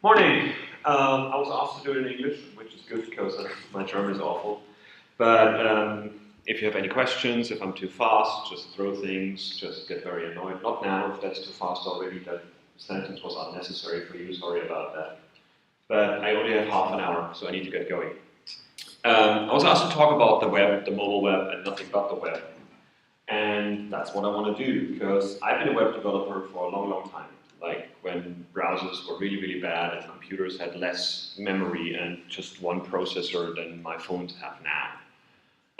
Morning. I was asked to do it in English, which is good because my German is awful. But if you have any questions, if I'm too fast, just throw things, just get very annoyed. Not now, if that's too fast already, that sentence was unnecessary for you, sorry about that. But I only have half an hour, so I need to get going. I was asked to talk about the web, the mobile web, and nothing but the web. And that's what I want to do, because I've been a web developer for a long, long time. Like when browsers were really, really bad and computers had less memory and just one processor than my phones have now.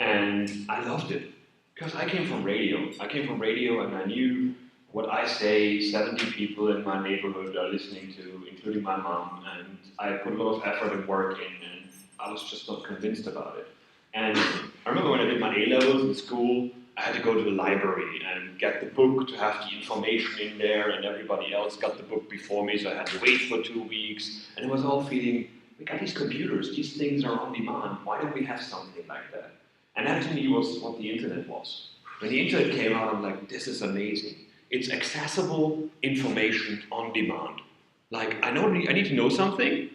And I loved it, because I came from radio. I came from radio and I knew what I say 70 people in my neighborhood are listening to, including my mom, and I put a lot of effort and work in, and I was just not convinced about it. And I remember when I did my A-levels in school, I had to go to the library and get the book to have the information in there, and everybody else got the book before me, so I had to wait for 2 weeks. And it was all feeling, we got these computers, these things are on demand, why don't we have something like that? And that to me was what the internet was. When the internet came out, I'm like, this is amazing. It's accessible information on demand. Like, I need to know something,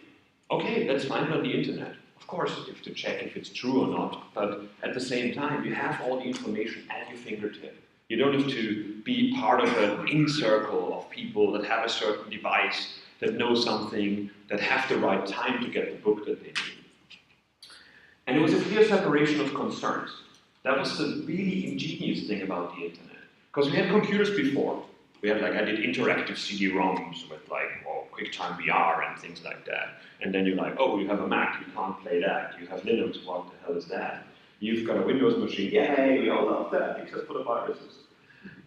okay, let's find it on the internet. Of course, you have to check if it's true or not, but at the same time, you have all the information at your fingertip. You don't have to be part of an inner circle of people that have a certain device, that know something, that have the right time to get the book that they need. And it was a clear separation of concerns. That was the really ingenious thing about the internet. Because we had computers before. We had, like, I did interactive CD-ROMs with, like, QuickTime VR and things like that. And then you're like, oh, you have a Mac, you can't play that. You have Linux, what the hell is that? You've got a Windows machine, yay, we all love that, except for the viruses.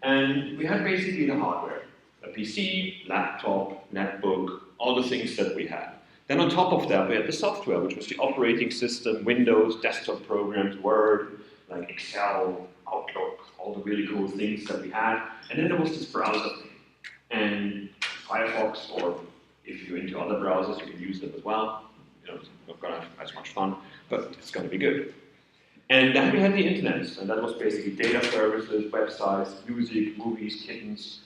And we had basically the hardware. A PC, laptop, netbook, all the things that we had. Then on top of that, we had the software, which was the operating system, Windows, desktop programs, Word, like Excel, Outlook, all the really cool things that we had. And then there was this browser thing. And Firefox, or if you're into other browsers, you can use them as well. You know, it's not going to have as much fun, but it's going to be good. And then we had the internet, and that was basically data services, websites, music, movies, kittens,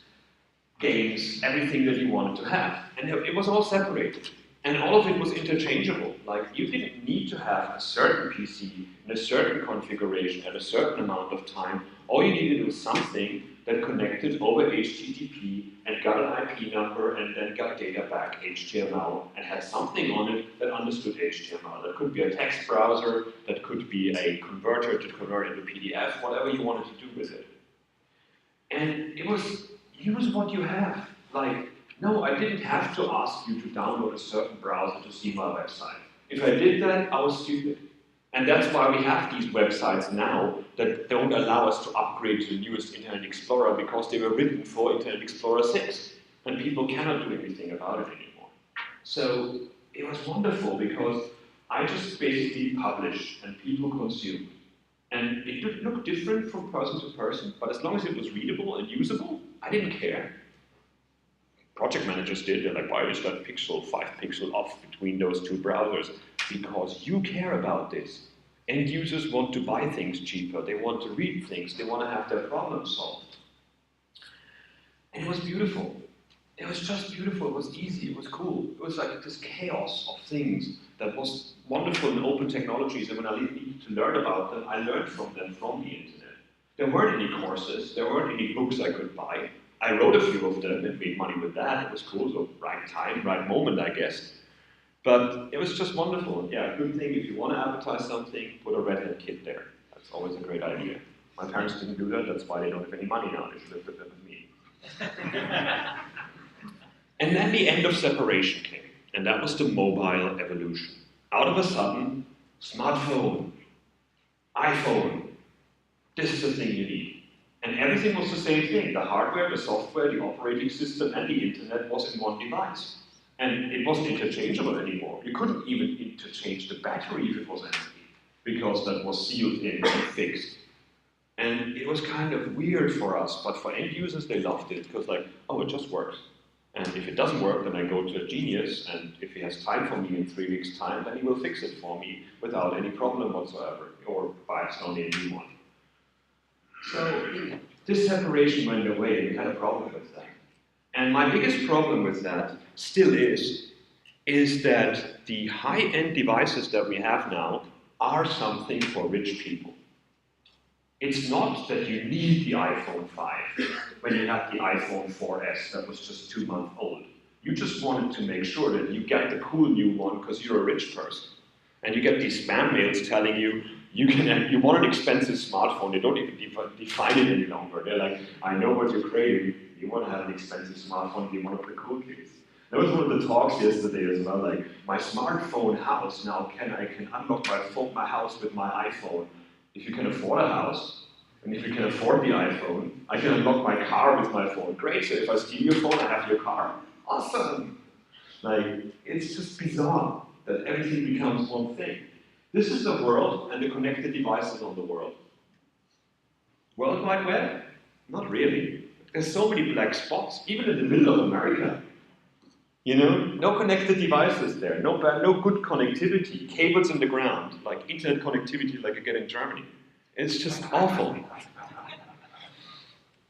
games, everything that you wanted to have. And it was all separated. And all of it was interchangeable. Like, you didn't need to have a certain PC in a certain configuration at a certain amount of time. All you needed was something that connected over HTTP and got an IP number and then got data back, HTML, and had something on it that understood HTML. That could be a text browser, that could be a converter to convert into PDF, whatever you wanted to do with it. And it was, use what you have. Like, no, I didn't have to ask you to download a certain browser to see my website. If I did that, I was stupid. And that's why we have these websites now that don't allow us to upgrade to the newest Internet Explorer, because they were written for Internet Explorer 6. And people cannot do anything about it anymore. So it was wonderful because I just basically published and people consumed. And it did look different from person to person, but as long as it was readable and usable, I didn't care. Project managers did. They're like, why is that pixel, 5 pixels off between those two browsers? Because you care about this. End users want to buy things cheaper. They want to read things. They want to have their problems solved. And it was beautiful. It was just beautiful. It was easy. It was cool. It was like this chaos of things that was wonderful in open technologies. And when I needed to learn about them, I learned from them from the internet. There weren't any courses. There weren't any books I could buy. I wrote a few of them and made money with that. It was cool, so right time, right moment, I guess. But it was just wonderful. Yeah, good thing if you want to advertise something, put a Red Hat kit there. That's always a great idea. My parents didn't do that, that's why they don't have any money now. They should have put that with me. And then the end of separation came, and that was the mobile evolution. Out of a sudden, smartphone, iPhone, this is the thing you need. And everything was the same thing. The hardware, the software, the operating system, and the internet was in one device. And it wasn't interchangeable anymore. You couldn't even interchange the battery if it was empty, because that was sealed in and fixed. And it was kind of weird for us, but for end users, they loved it, because like, oh, it just works. And if it doesn't work, then I go to a genius, and if he has time for me in 3 weeks' time, then he will fix it for me without any problem whatsoever, or buy only a new one. So this separation went away, and we had a problem with that. And my biggest problem with that still is, is that the high-end devices that we have now are something for rich people. It's not that you need the iPhone 5 when you have the iPhone 4S that was just 2 months old. You just wanted to make sure that you get the cool new one because you're a rich person. And you get these spam mails telling you, you want an expensive smartphone. They don't even define it any longer. They're like, I know what you're craving. You want to have an expensive smartphone. You want to put cool kids. That was one of the talks yesterday as well. Like, my smartphone house now I can unlock my house with my iPhone. If you can afford a house, and if you can afford the iPhone, I can unlock my car with my phone. Great, so if I steal your phone, I have your car. Awesome! Like, it's just bizarre that everything becomes one thing. This is the world and the connected devices on the world. World Wide Web? Not really. There's so many black spots, even in the middle of America. You know, no connected devices there, no good connectivity, cables in the ground, like internet connectivity like you get in Germany. It's just awful.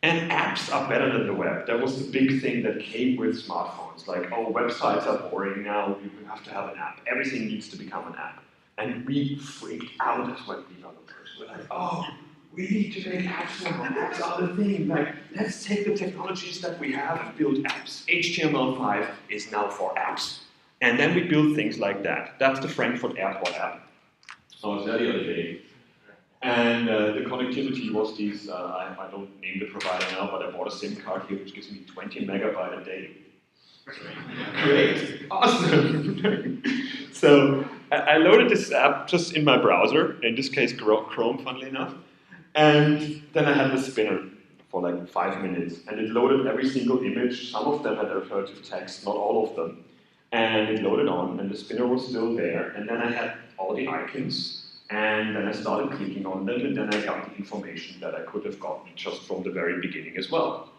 And apps are better than the web. That was the big thing that came with smartphones. Like, oh, websites are boring now, you have to have an app. Everything needs to become an app. And we freaked out as web developers. We're like, oh, we need to make apps now. Apps are the thing. Like, let's take the technologies that we have and build apps. HTML5 is now for apps. And then we build things like that. That's the Frankfurt Airport app. I was there the other day. And the connectivity was these, I don't name the provider now, but I bought a SIM card here which gives me 20 megabytes a day. Great, awesome. So I loaded this app just in my browser, in this case Chrome, funnily enough, and then I had the spinner for like 5 minutes, and it loaded every single image. Some of them had alternative text, not all of them, and it loaded on, and the spinner was still there, and then I had all the icons, and then I started clicking on them, and then I got the information that I could have gotten just from the very beginning as well.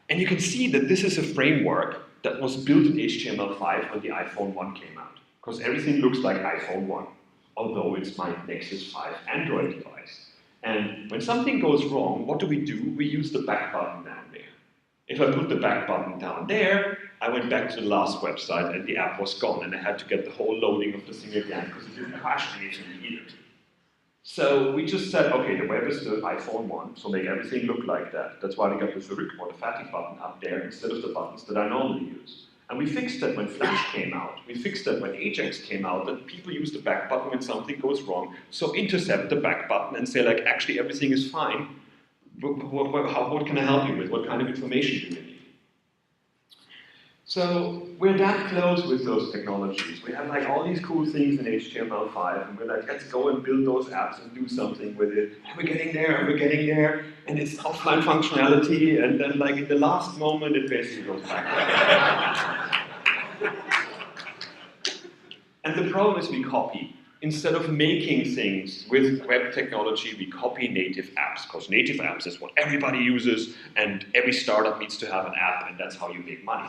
And you can see that this is a framework that was built in HTML5 when the iPhone 1 came out, because everything looks like iPhone 1, although it's my Nexus 5 Android device. And when something goes wrong, what do? We use the back button down there. If I put the back button down there, I went back to the last website and the app was gone, and I had to get the whole loading of the thing again because it didn't crash anything either. So we just said, okay, the web is still iPhone 1, so make everything look like that. That's why we got the Zurück or the Fertig button up there instead of the buttons that I normally use. And we fixed that when Flash came out. We fixed that when Ajax came out, that people use the back button when something goes wrong. So intercept the back button and say, like, actually everything is fine. What can I help you with? What kind of information do you need? So we're that close with those technologies. We have like all these cool things in HTML5, and we're like, let's go and build those apps and do something with it. And we're getting there, and it's offline functionality, and then like in the last moment, it basically goes back. And the problem is we copy. Instead of making things with web technology, we copy native apps, because native apps is what everybody uses, and every startup needs to have an app, and that's how you make money.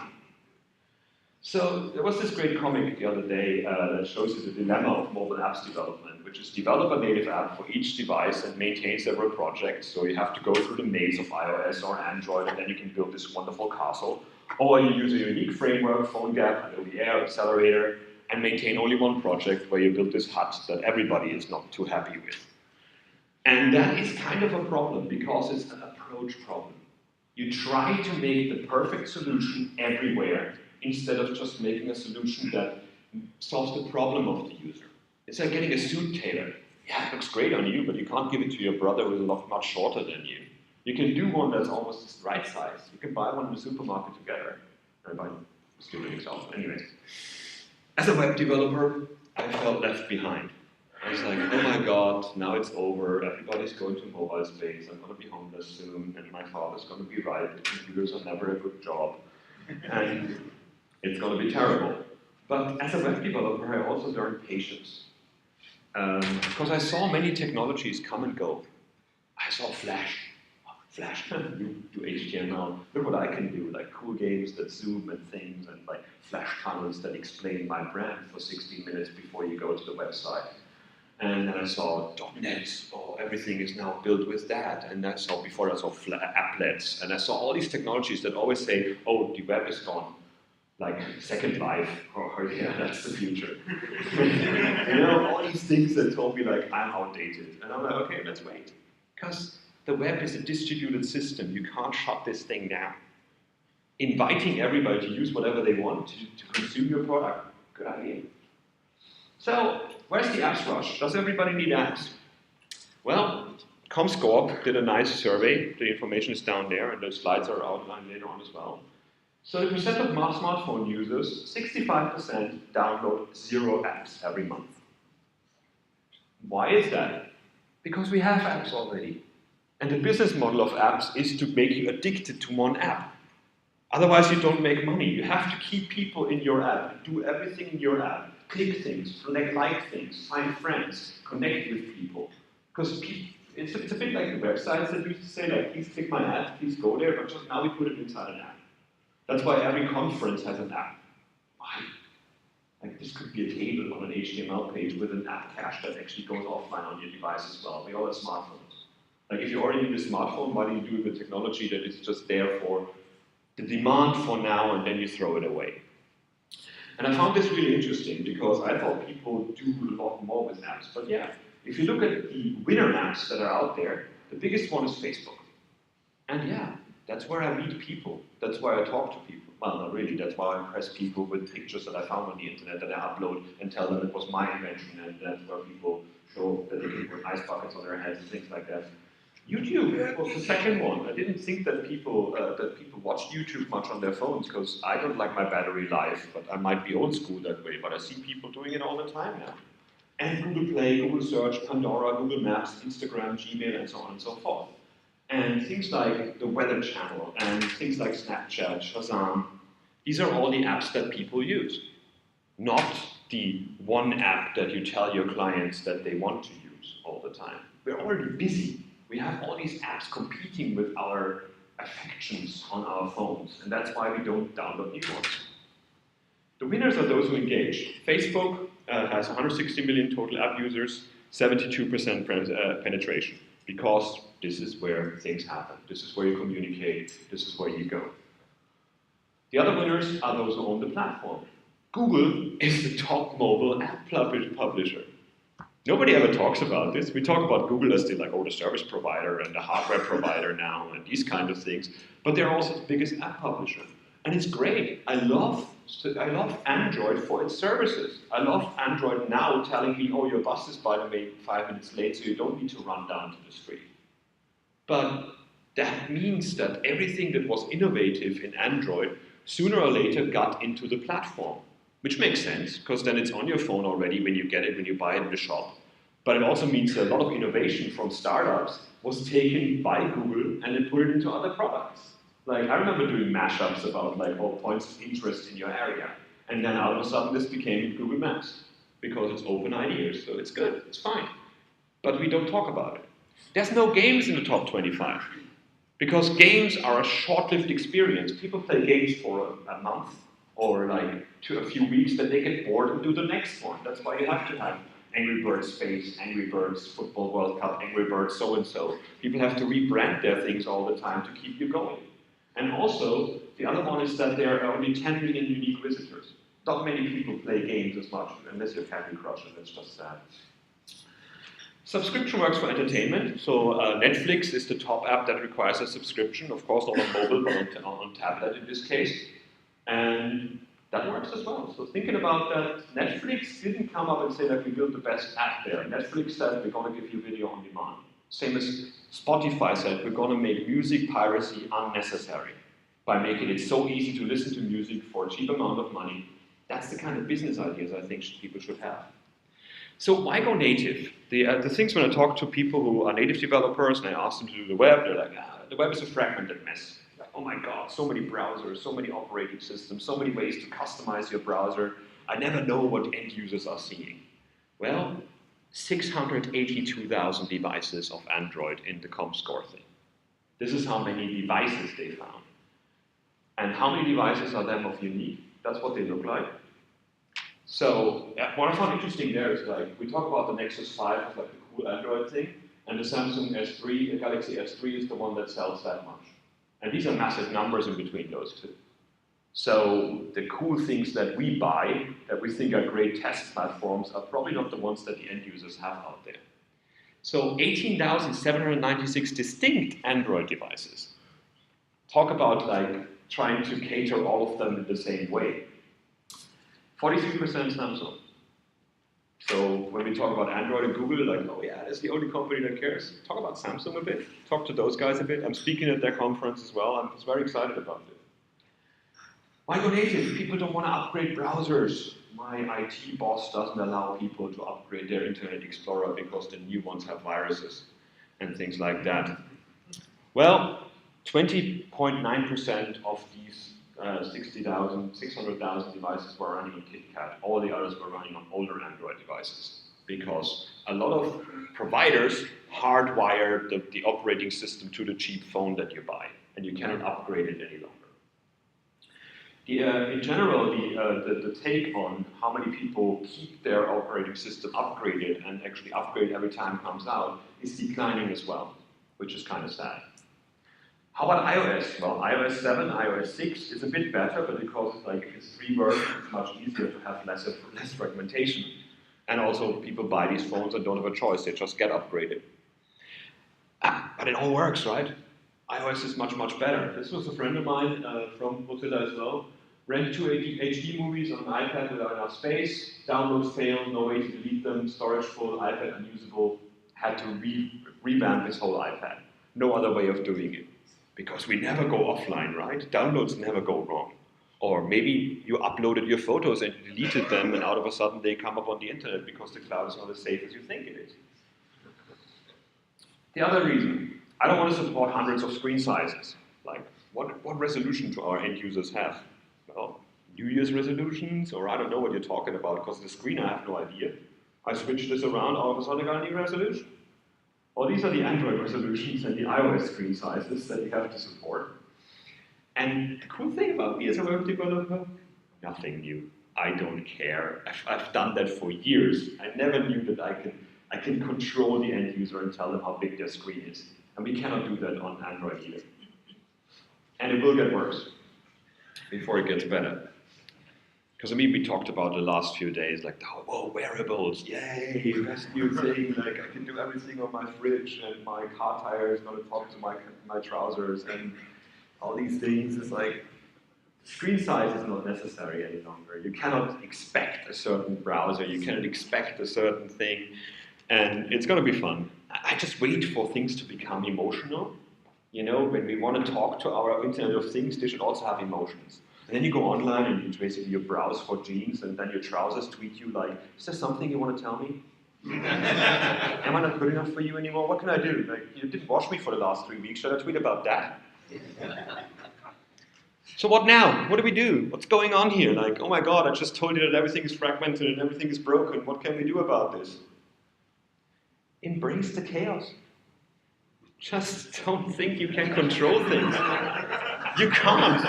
So there was this great comic the other day that shows you the dilemma of mobile apps development, which is develop a native app for each device and maintain several projects. So you have to go through the maze of iOS or Android, and then you can build this wonderful castle. Or you use a unique framework, PhoneGap, Adobe Air, Accelerator, and maintain only one project where you build this hut that everybody is not too happy with. And that is kind of a problem because it's an approach problem. You try to make the perfect solution everywhere, instead of just making a solution that solves the problem of the user. It's like getting a suit tailored. Yeah, it looks great on you, but you can't give it to your brother who's much shorter than you. You can do one that's almost the right size. You can buy one in the supermarket together. Or buy a stupid example. Anyways, as a web developer, I felt left behind. I was like, oh my god, now it's over. Everybody's going to mobile space. I'm going to be homeless soon, and my father's going to be right. The computers are never a good job. And it's going to be terrible. But as a web developer, I also learned patience. Because I saw many technologies come and go. I saw Flash. Flash, you do HTML. Look what I can do, like cool games that zoom and things, and like Flash tunnels that explain my brand for 60 minutes before you go to the website. And then I saw .NET, oh, everything is now built with that. And I saw applets, and I saw all these technologies that always say, oh, the web is gone. like Second Life, or yeah, that's the future. You know, all these things that told me like I'm outdated. And I'm like, okay, let's wait. Because the web is a distributed system. You can't shut this thing down. Inviting everybody to use whatever they want to consume your product, good idea. So, where's the apps rush? Does everybody need apps? Well, Comscore did a nice survey. The information is down there, and those slides are outlined later on as well. So the percent of smartphone users, 65% download 0 apps every month. Why is that? Because we have apps already. And the business model of apps is to make you addicted to one app. Otherwise you don't make money. You have to keep people in your app, do everything in your app, click things, like things, find friends, connect with people. Because it's a bit like the websites that used to say, like, please click my ad, please go there, but just now we put it inside an app. That's why every conference has an app. Why? Like, this could be a table on an HTML page with an app cache that actually goes offline on your device as well. We all have smartphones. Like, if you already need a smartphone, why do you do it with technology that is just there for the demand for now, and then you throw it away? And I found this really interesting because I thought people do a lot more with apps. But yeah, if you look at the winner apps that are out there, the biggest one is Facebook. And yeah, that's where I meet people. That's where I talk to people. Well, not really. That's why I impress people with pictures that I found on the internet that I upload and tell them it was my invention. And that's where people show that they can put ice buckets on their heads and things like that. YouTube was the second one. I didn't think that people watched YouTube much on their phones because I don't like my battery life, but I might be old school that way. But I see people doing it all the time now. And Google Play, Google Search, Pandora, Google Maps, Instagram, Gmail, and so on and so forth. And things like the Weather Channel and things like Snapchat, Shazam, these are all the apps that people use. Not the one app that you tell your clients that they want to use all the time. We're already busy. We have all these apps competing with our affections on our phones, and that's why we don't download new ones. The winners are those who engage. Facebook has 160 million total app users, 72% penetration, because this is where things happen. This is where you communicate. This is where you go. The other winners are those who own the platform. Google is the top mobile app publisher. Nobody ever talks about this. We talk about Google as the service provider and the hardware provider now and these kind of things, but they're also the biggest app publisher. And it's great. I love Android for its services. I love Android now telling me, oh, your bus is by the way 5 minutes late, so you don't need to run down to the street. But that means that everything that was innovative in Android sooner or later got into the platform, which makes sense, because then it's on your phone already when you get it, when you buy it in the shop. But it also means that a lot of innovation from startups was taken by Google and then put it into other products. Like, I remember doing mashups about all points of interest in your area. And then all of a sudden this became Google Maps, because it's open ideas, so it's good, it's fine. But we don't talk about it. There's no games in the top 25, because games are a short-lived experience. People play games for a month, or to a few weeks, then they get bored and do the next one. That's why you have to have Angry Birds Space, Angry Birds Football World Cup, Angry Birds so-and-so. People have to rebrand their things all the time to keep you going. And also, the other one is that there are only 10 million unique visitors. Not many people play games as much, unless you're Candy Crush, and that's just sad. Subscription works for entertainment. So Netflix is the top app that requires a subscription. Of course, not on mobile, but on tablet in this case. And that works as well. So thinking about that, Netflix didn't come up and say that we built the best app there. Netflix said we're going to give you video on demand. Same as Spotify said, we're going to make music piracy unnecessary by making it so easy to listen to music for a cheap amount of money. That's the kind of business ideas I think people should have. So why go native? The things when I talk to people who are native developers and I ask them to do the web, they're like, the web is a fragmented mess. Like, oh my God, so many browsers, so many operating systems, so many ways to customize your browser. I never know what end users are seeing. Well, 682,000 devices of Android in the Comscore thing. This is how many devices they found. And how many devices are them of unique? That's what they look like. So what I found interesting there is we talk about the Nexus 5 as the cool Android thing, and the Samsung S3, the Galaxy S3 is the one that sells that much. And these are massive numbers in between those two. So the cool things that we buy, that we think are great test platforms, are probably not the ones that the end users have out there. So 18,796 distinct Android devices. Talk about like trying to cater all of them in the same way. 43% Samsung. So when we talk about Android and Google, like, oh yeah, that's the only company that cares. Talk about Samsung a bit. Talk to those guys a bit. I'm speaking at their conference as well. I'm just very excited about it. Why go native? People don't want to upgrade browsers. My IT boss doesn't allow people to upgrade their Internet Explorer because the new ones have viruses and things like that. Well, 20.9% of these 600,000 devices were running on KitKat. All the others were running on older Android devices because a lot of providers hardwire the operating system to the cheap phone that you buy, and you cannot upgrade it any longer. In general, the take on how many people keep their operating system upgraded and actually upgrade every time it comes out is declining as well, which is kind of sad. How about iOS? Well, iOS 7, iOS 6 is a bit better, but because it's 3 versions, it's much easier to have less fragmentation. And also, people buy these phones and don't have a choice; they just get upgraded. But it all works, right? iOS is much, much better. This was a friend of mine from Mozilla as well. Rent 2 HD movies on an iPad without enough space. Downloads failed, no way to delete them. Storage full, iPad unusable. Had to revamp his whole iPad. No other way of doing it. Because we never go offline, right? Downloads never go wrong. Or maybe you uploaded your photos and deleted them, and out of a sudden they come up on the internet because the cloud is not as safe as you think it is. The other reason, I don't want to support hundreds of screen sizes. Like, what resolution do our end users have? Well, New Year's resolutions, or I don't know what you're talking about, because the screen, I have no idea. I switch this around, all of a sudden I got a new resolution. Well, these are the Android resolutions and the iOS screen sizes that you have to support. And the cool thing about me as a web developer, nothing new. I don't care. I've done that for years. I never knew that I can control the end user and tell them how big their screen is. And we cannot do that on Android either. And it will get worse before it gets better. Because I mean, we talked about the last few days, like, oh, wearables, yay, best new thing, like I can do everything on my fridge, and my car tire is going to talk to my trousers, and all these things. It's like, screen size is not necessary any longer. You cannot expect a certain browser, you cannot expect a certain thing, and it's going to be fun. I just wait for things to become emotional. You know, when we want to talk to our Internet of Things, they should also have emotions. And then you go online and you browse for jeans, and then your trousers tweet you like, is there something you want to tell me? Am I not good enough for you anymore? What can I do? Like, you didn't wash me for the last 3 weeks. Should I tweet about that? So what now? What do we do? What's going on here? Like, oh my God, I just told you that everything is fragmented and everything is broken. What can we do about this? Embrace the chaos. Just don't think you can control things. You can't.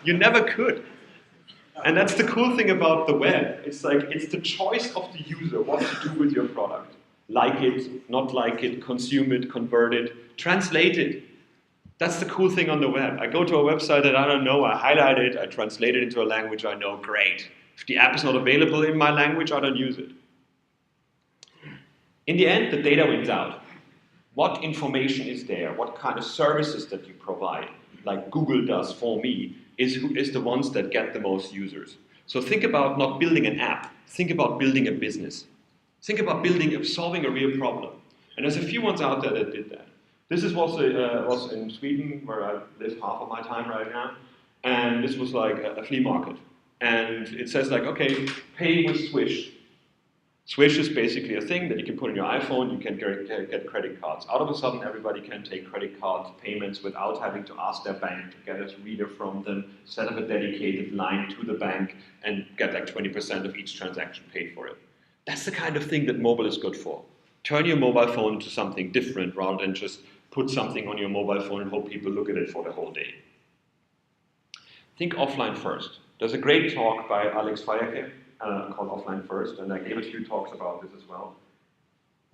You never could. And that's the cool thing about the web. It's like, it's the choice of the user what to do with your product. Like it, not like it, consume it, convert it, translate it. That's the cool thing on the web. I go to a website that I don't know, I highlight it, I translate it into a language I know, great. If the app is not available in my language, I don't use it. In the end, the data wins out. What information is there? What kind of services that you provide, like Google does for me, is the ones that get the most users. So think about not building an app. Think about building a business. Think about solving a real problem. And there's a few ones out there that did that. This was in Sweden, where I live half of my time right now. And this was like a flea market. And it says like, okay, pay with Swish. Swish is basically a thing that you can put in your iPhone, you can get credit cards. Out of a sudden, everybody can take credit card payments without having to ask their bank to get a reader from them, set up a dedicated line to the bank, and get like 20% of each transaction paid for it. That's the kind of thing that mobile is good for. Turn your mobile phone into something different rather than just put something on your mobile phone and hope people look at it for the whole day. Think offline first. There's a great talk by Alex Fayeke called Offline First, and I gave a few talks about this as well.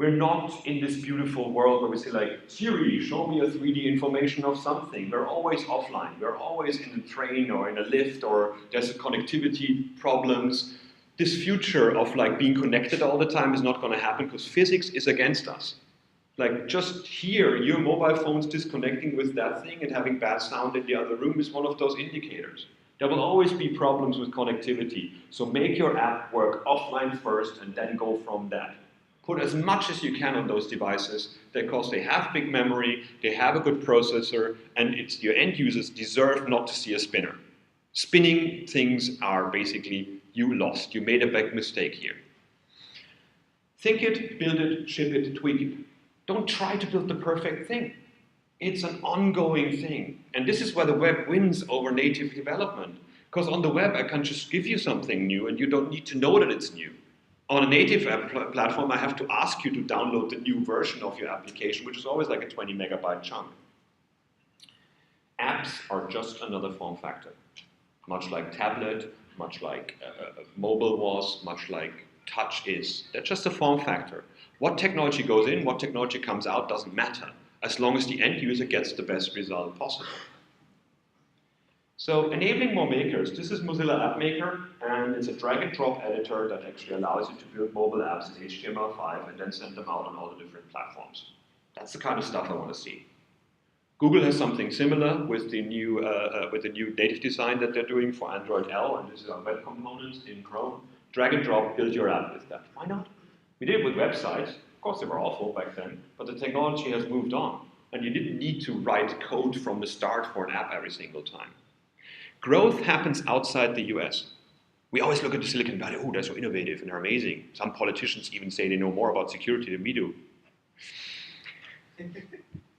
We're not in this beautiful world where we say like, Siri, show me a 3D information of something. We're always offline. We're always in a train or in a lift, or there's connectivity problems. This future of like being connected all the time is not going to happen because physics is against us. Like just here, your mobile phone's disconnecting with that thing and having bad sound in the other room is one of those indicators. There will always be problems with connectivity. So make your app work offline first and then go from that. Put as much as you can on those devices because they have big memory, they have a good processor, and your end users deserve not to see a spinner. Spinning things are basically, you lost, you made a big mistake here. Think it, build it, ship it, tweak it. Don't try to build the perfect thing. It's an ongoing thing. And this is where the web wins over native development. Because on the web, I can just give you something new and you don't need to know that it's new. On a native platform, I have to ask you to download the new version of your application, which is always like a 20 megabyte chunk. Apps are just another form factor. Much like tablet, much like mobile was, much like touch is. They're just a form factor. What technology goes in, what technology comes out doesn't matter, as long as the end user gets the best result possible. So enabling more makers, this is Mozilla App Maker, and it's a drag and drop editor that actually allows you to build mobile apps in HTML5 and then send them out on all the different platforms. That's the kind of stuff I want to see. Google has something similar with the new native design that they're doing for Android L, and this is our web components in Chrome. Drag and drop, build your app with that. Why not? We did it with websites. Of course, they were awful back then, but the technology has moved on, and you didn't need to write code from the start for an app every single time. Growth happens outside the US. We always look at the Silicon Valley, oh, they're so innovative and they're amazing. Some politicians even say they know more about security than we do.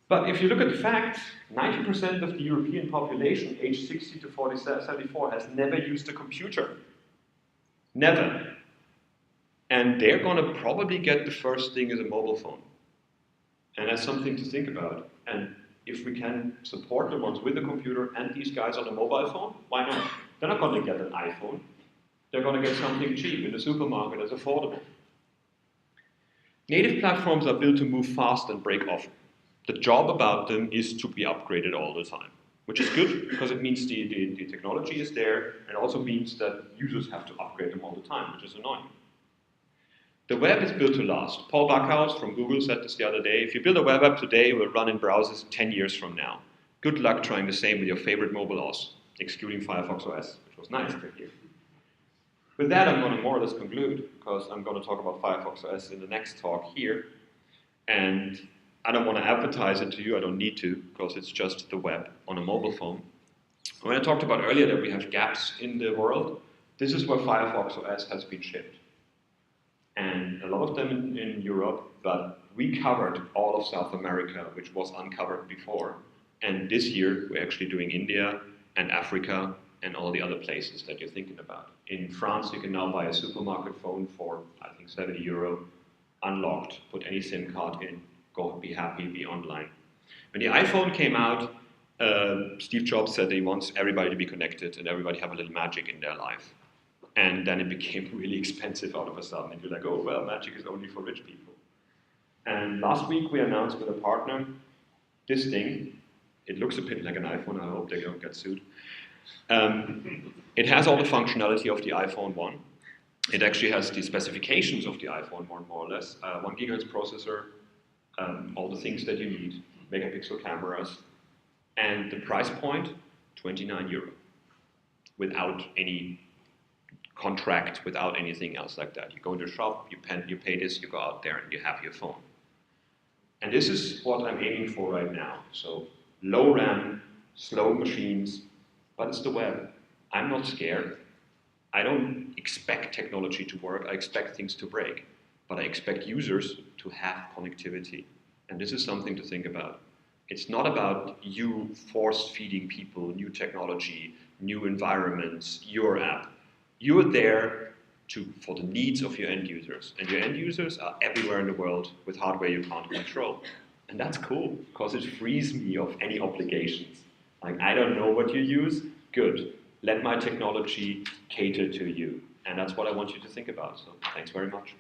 But if you look at the facts, 90% of the European population aged 60 to 74 has never used a computer. Never. And they're going to probably get the first thing as a mobile phone. And that's something to think about. And if we can support the ones with a computer and these guys on a mobile phone, why not? They're not going to get an iPhone. They're going to get something cheap in the supermarket that's affordable. Native platforms are built to move fast and break often. The job about them is to be upgraded all the time, which is good because it means the technology is there, and also means that users have to upgrade them all the time, which is annoying. The web is built to last. Paul Backhaus from Google said this the other day, if you build a web app today, it will run in browsers 10 years from now. Good luck trying the same with your favorite mobile OS, excluding Firefox OS, which was nice to hear. With that, I'm going to more or less conclude, because I'm going to talk about Firefox OS in the next talk here. And I don't want to advertise it to you, I don't need to, because it's just the web on a mobile phone. When I talked about earlier that we have gaps in the world, this is where Firefox OS has been shipped. And a lot of them in Europe, but we covered all of South America, which was uncovered before. And this year, we're actually doing India and Africa and all the other places that you're thinking about. In France, you can now buy a supermarket phone for, I think, 70 euro, unlocked, put any SIM card in, go be happy, be online. When the iPhone came out, Steve Jobs said that he wants everybody to be connected and everybody have a little magic in their life. And then it became really expensive all of a sudden. And you're like, oh, well, magic is only for rich people. And last week we announced with a partner this thing. It looks a bit like an iPhone. I hope they don't get sued. It has all the functionality of the iPhone 1. It actually has the specifications of the iPhone 1, more or less. 1 gigahertz processor, all the things that you need, megapixel cameras. And the price point, 29 euro, without any contract, without anything else like that. You go into a shop, you pay this, you go out there, and you have your phone. And this is what I'm aiming for right now. So low RAM, slow machines, but it's the web. I'm not scared. I don't expect technology to work. I expect things to break. But I expect users to have connectivity. And this is something to think about. It's not about you force-feeding people new technology, new environments, your app. You're there for the needs of your end users. And your end users are everywhere in the world with hardware you can't control. And that's cool, because it frees me of any obligations. Like, I don't know what you use, good. Let my technology cater to you. And that's what I want you to think about. So thanks very much.